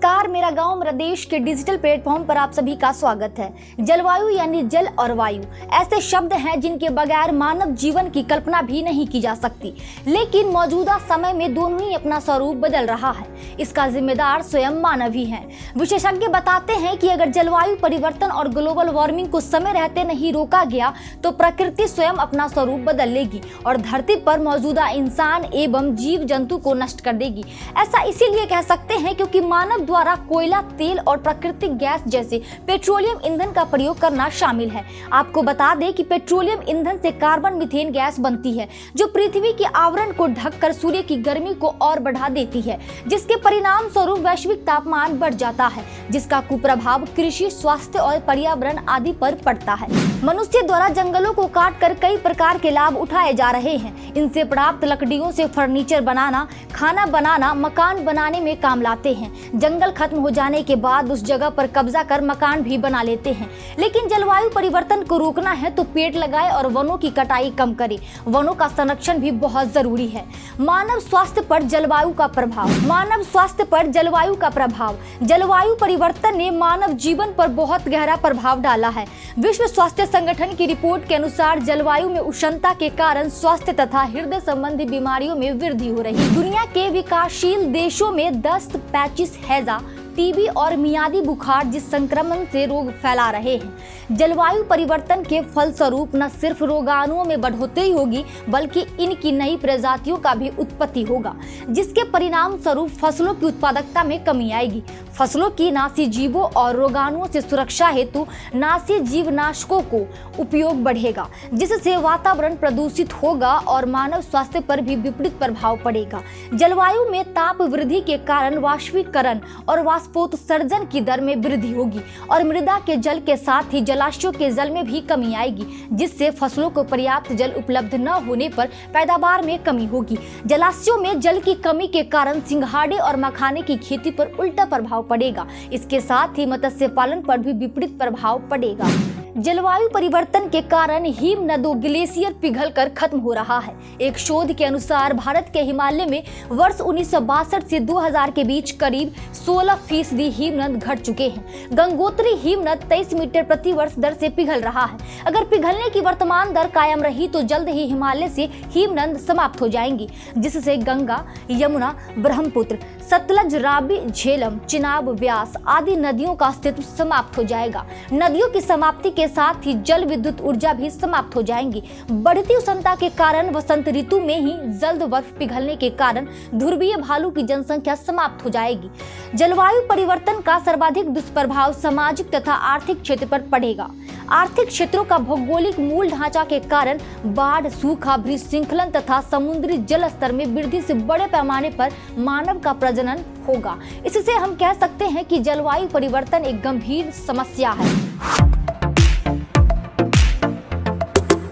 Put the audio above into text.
नमस्कार, मेरा गांव मेरा देश के डिजिटल प्लेटफॉर्म पर आप सभी का स्वागत है। जलवायु यानी जल और वायु ऐसे शब्द हैं जिनके बगैर मानव जीवन की कल्पना भी नहीं की जा सकती, लेकिन मौजूदा समय में दोनों ही अपना स्वरूप बदल रहा है। इसका जिम्मेदार स्वयं मानव ही है। विशेषज्ञ बताते हैं कि अगर जलवायु परिवर्तन और ग्लोबल वार्मिंग को समय रहते नहीं रोका गया तो प्रकृति स्वयं अपना स्वरूप बदल लेगी और धरती पर मौजूदा इंसान एवं जीव जंतु को नष्ट कर देगी। ऐसा इसीलिए कह सकते हैं क्योंकि मानव द्वारा कोयला, तेल और प्राकृतिक गैस जैसे पेट्रोलियम ईंधन का प्रयोग करना शामिल है। आपको बता दें कि पेट्रोलियम ईंधन से कार्बन मीथेन गैस बनती है जो पृथ्वी के आवरण को ढककर सूर्य की गर्मी को और बढ़ा देती है, जिसके परिणाम स्वरूप वैश्विक तापमान बढ़ जाता है, जिसका कुप्रभाव कृषि, स्वास्थ्य और पर्यावरण आदि पर पड़ता है। मनुष्य द्वारा जंगलों को काटकर कई प्रकार के लाभ उठाए जा रहे हैं। इनसे प्राप्त लकड़ियों से फर्नीचर बनाना, खाना बनाना, मकान बनाने में काम लाते हैं। जंगल खत्म हो जाने के बाद उस जगह पर कब्जा कर मकान भी बना लेते हैं। लेकिन जलवायु परिवर्तन को रोकना है तो पेड़ लगाए और वनों की कटाई कम करे। वनों का संरक्षण भी बहुत जरूरी है। मानव स्वास्थ्य पर जलवायु का प्रभाव। मानव स्वास्थ्य पर जलवायु का प्रभाव। जलवायु परिवर्तन ने मानव जीवन पर बहुत गहरा प्रभाव डाला है। विश्व स्वास्थ्य संगठन की रिपोर्ट के अनुसार जलवायु में उष्णता के कारण स्वास्थ्य तथा हृदय संबंधी बीमारियों में वृद्धि हो रही है। दुनिया के विकासशील देशों में दस्त, पैचिस, हैजा, टीबी और मियादी बुखार जिस संक्रमण से रोग फैला रहे हैं। जलवायु परिवर्तन के फलस्वरूप न सिर्फ रोगाणुओं में बढ़ोतरी होगी बल्कि इनकी नई प्रजातियों का भी उत्पत्ति होगा, जिसके परिणाम स्वरूप फसलों की उत्पादकता में कमी आएगी। फसलों की नासी जीवों और रोगाणुओं से सुरक्षा हेतु नासी जीवनाशकों को उपयोग बढ़ेगा, जिससे वातावरण प्रदूषित होगा और मानव स्वास्थ्य पर भी विपरीत प्रभाव पड़ेगा। जलवायु में ताप वृद्धि के कारण वाष्पीकरण और वाष्पोत्सर्जन की दर में वृद्धि होगी और मृदा के जल के साथ ही जलाशयों के जल में भी कमी आएगी, जिससे फसलों को पर्याप्त जल उपलब्ध न होने पर पैदावार में कमी होगी। जलाशयों में जल की कमी के कारण सिंघाड़े और मखाने की खेती पर उल्टा प्रभाव पड़ेगा। इसके साथ ही मत्स्य पालन पर भी विपरीत प्रभाव पड़ेगा। जलवायु परिवर्तन के कारण हिम नदों ग्लेशियर पिघलकर खत्म हो रहा है। एक शोध के अनुसार भारत के हिमालय में वर्ष 1962 से 2000 के बीच करीब 16% हिमनद घट चुके हैं। गंगोत्री हिमनद 23 मीटर प्रति वर्ष दर से पिघल रहा है। अगर पिघलने की वर्तमान दर कायम रही तो जल्द ही हिमालय से हिमनद समाप्त हो जाएंगी, जिससे गंगा, यमुना, ब्रह्मपुत्र, सतलज, रावी, झेलम, चिनाब, व्यास आदि नदियों का अस्तित्व समाप्त हो जाएगा। नदियों की समाप्ति के साथ ही जल विद्युत ऊर्जा भी समाप्त हो जाएंगी। बढ़ती उष्णता के कारण वसंत ऋतु में ही जल्द बर्फ पिघलने के कारण ध्रुवीय भालू की जनसंख्या समाप्त हो जाएगी। जलवायु परिवर्तन का सर्वाधिक दुष्प्रभाव सामाजिक तथा आर्थिक क्षेत्र पर पड़ेगा। आर्थिक क्षेत्रों का भौगोलिक मूल ढांचा के कारण बाढ़, सूखा, भूस्खलन तथा समुद्री जल स्तर में वृद्धि से बड़े पैमाने पर मानव का प्रजनन होगा। इससे हम कह सकते हैं कि जलवायु परिवर्तन एक गंभीर समस्या है।